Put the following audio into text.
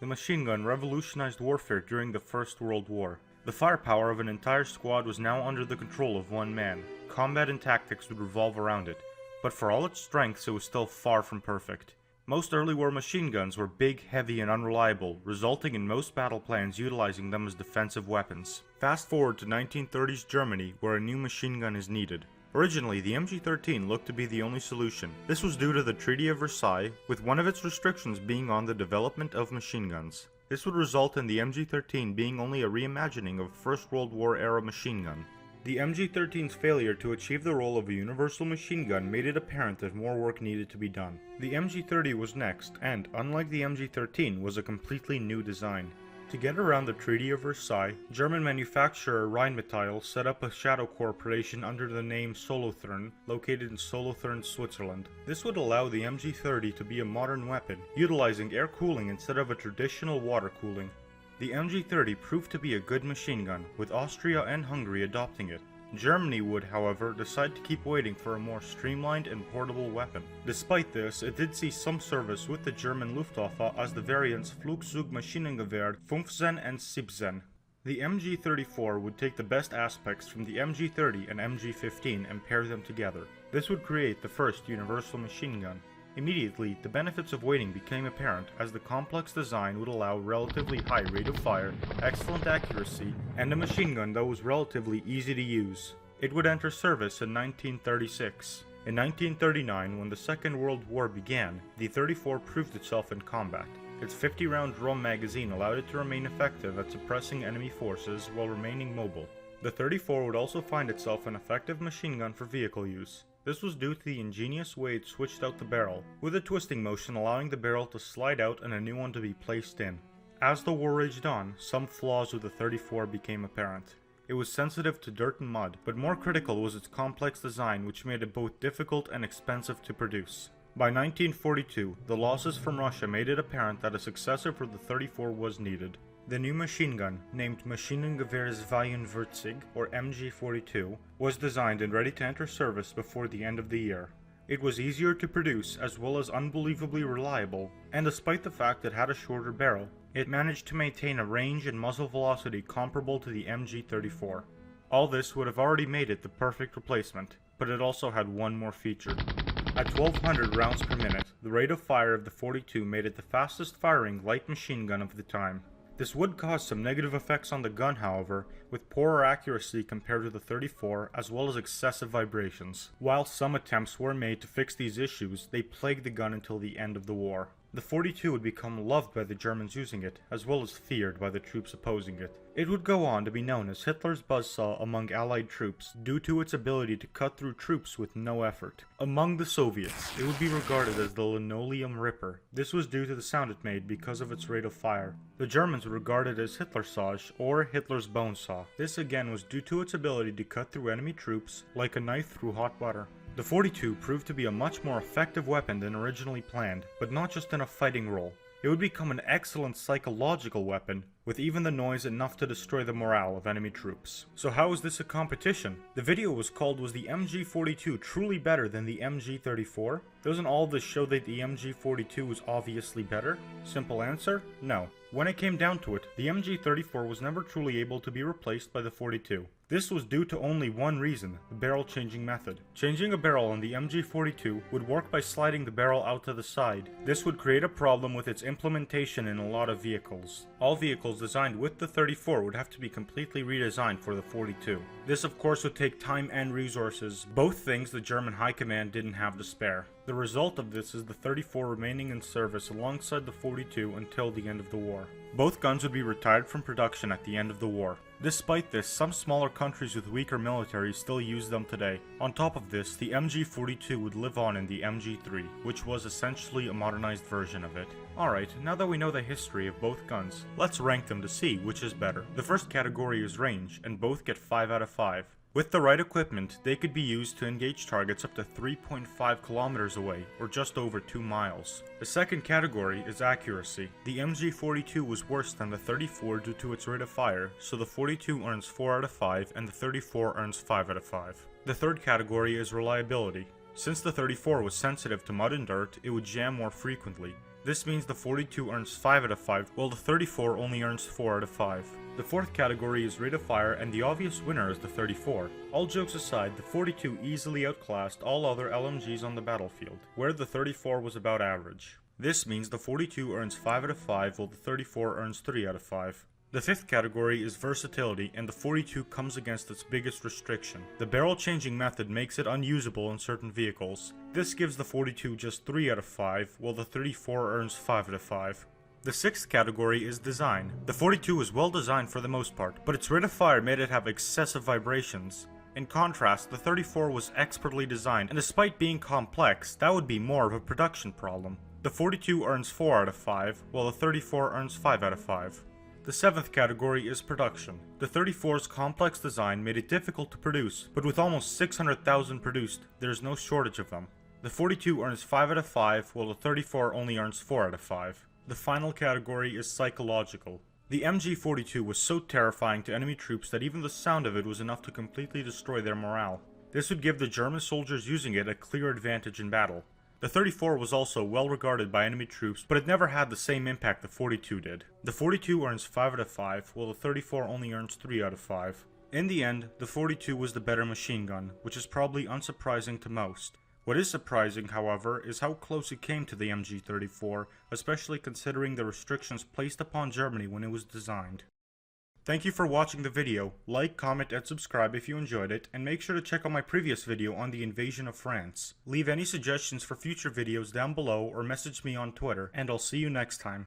The machine gun revolutionized warfare during the First World War. The firepower of an entire squad was now under the control of one man. Combat and tactics would revolve around it, but for all its strengths it was still far from perfect. Most early war machine guns were big, heavy, and unreliable, resulting in most battle plans utilizing them as defensive weapons. Fast forward to 1930s Germany, where a new machine gun is needed. Originally, the MG-13 looked to be the only solution. This was due to the Treaty of Versailles, with one of its restrictions being on the development of machine guns. This would result in the MG-13 being only a reimagining of a First World War era machine gun. The MG-13's failure to achieve the role of a universal machine gun made it apparent that more work needed to be done. The MG-30 was next, and, unlike the MG-13, was a completely new design. To get around the Treaty of Versailles, German manufacturer Rheinmetall set up a shadow corporation under the name Solothurn, located in Solothurn, Switzerland. This would allow the MG-30 to be a modern weapon, utilizing air cooling instead of a traditional water cooling. The MG-30 proved to be a good machine gun, with Austria and Hungary adopting it. Germany would, however, decide to keep waiting for a more streamlined and portable weapon. Despite this, it did see some service with the German Luftwaffe as the variants Flugzeugmaschinengewehr 15 and 17. The MG-34 would take the best aspects from the MG-30 and MG-15 and pair them together. This would create the first universal machine gun. Immediately, the benefits of waiting became apparent as the complex design would allow relatively high rate of fire, excellent accuracy, and a machine gun that was relatively easy to use. It would enter service in 1936. In 1939, when the Second World War began, the 34 proved itself in combat. Its 50-round drum magazine allowed it to remain effective at suppressing enemy forces while remaining mobile. The 34 would also find itself an effective machine gun for vehicle use. This was due to the ingenious way it switched out the barrel, with a twisting motion allowing the barrel to slide out and a new one to be placed in. As the war raged on, some flaws with the 34 became apparent. It was sensitive to dirt and mud, but more critical was its complex design, which made it both difficult and expensive to produce. By 1942, the losses from Russia made it apparent that a successor for the 34 was needed. The new machine gun, named Maschinengewehr 42, or MG-42, was designed and ready to enter service before the end of the year. It was easier to produce as well as unbelievably reliable, and despite the fact it had a shorter barrel, it managed to maintain a range and muzzle velocity comparable to the MG-34. All this would have already made it the perfect replacement, but it also had one more feature. At 1200 rounds per minute, the rate of fire of the 42 made it the fastest firing light machine gun of the time. This would cause some negative effects on the gun, however, with poorer accuracy compared to the 34 as well as excessive vibrations. While some attempts were made to fix these issues, they plagued the gun until the end of the war. The 42 would become loved by the Germans using it, as well as feared by the troops opposing it. It would go on to be known as Hitler's buzzsaw among Allied troops due to its ability to cut through troops with no effort. Among the Soviets, it would be regarded as the linoleum ripper. This was due to the sound it made because of its rate of fire. The Germans would regard it as Hitlersaw or Hitler's bone saw. This again was due to its ability to cut through enemy troops like a knife through hot butter. The 42 proved to be a much more effective weapon than originally planned, but not just in a fighting role. It would become an excellent psychological weapon, with even the noise enough to destroy the morale of enemy troops. So how is this a competition? The video was called "Was the MG-42 truly better than the MG-34? Doesn't all of this show that the MG-42 was obviously better? Simple answer, no. When it came down to it, the MG-34 was never truly able to be replaced by the 42. This was due to only one reason, the barrel changing method. Changing a barrel on the MG-42 would work by sliding the barrel out to the side. This would create a problem with its implementation in a lot of vehicles. All vehicles designed with the 34 would have to be completely redesigned for the 42. This of course would take time and resources, both things the German High Command didn't have to spare. The result of this is the 34 remaining in service alongside the 42 until the end of the war. Both guns would be retired from production at the end of the war. Despite this, some smaller countries with weaker militaries still use them today. On top of this, the MG-42 would live on in the MG-3, which was essentially a modernized version of it. Alright, now that we know the history of both guns, let's rank them to see which is better. The first category is range, and both get 5 out of 5. With the right equipment, they could be used to engage targets up to 3.5 kilometers away, or just over 2 miles. The second category is accuracy. The MG-42 was worse than the 34 due to its rate of fire, so the 42 earns 4 out of 5 and the 34 earns 5 out of 5. The third category is reliability. Since the 34 was sensitive to mud and dirt, it would jam more frequently. This means the 42 earns 5 out of 5, while the 34 only earns 4 out of 5. The fourth category is rate of fire, and the obvious winner is the 34. All jokes aside, the 42 easily outclassed all other LMGs on the battlefield, where the 34 was about average. This means the 42 earns 5 out of 5, while the 34 earns 3 out of 5. The fifth category is versatility, and the 42 comes against its biggest restriction. The barrel changing method makes it unusable in certain vehicles. This gives the 42 just 3 out of 5, while the 34 earns 5 out of 5. The sixth category is design. The 42 is well designed for the most part, but its rate of fire made it have excessive vibrations. In contrast, the 34 was expertly designed, and despite being complex, that would be more of a production problem. The 42 earns 4 out of 5, while the 34 earns 5 out of 5. The seventh category is production. The 34's complex design made it difficult to produce, but with almost 600,000 produced, there is no shortage of them. The 42 earns 5 out of 5, while the 34 only earns 4 out of 5. The final category is psychological. The MG42 was so terrifying to enemy troops that even the sound of it was enough to completely destroy their morale. This would give the German soldiers using it a clear advantage in battle. The 34 was also well regarded by enemy troops, but it never had the same impact the 42 did. The 42 earns 5 out of 5, while the 34 only earns 3 out of 5. In the end, the 42 was the better machine gun, which is probably unsurprising to most. What is surprising, however, is how close it came to the MG34, especially considering the restrictions placed upon Germany when it was designed. Thank you for watching the video. Like, comment, and subscribe if you enjoyed it, and make sure to check out my previous video on the invasion of France. Leave any suggestions for future videos down below or message me on Twitter, and I'll see you next time.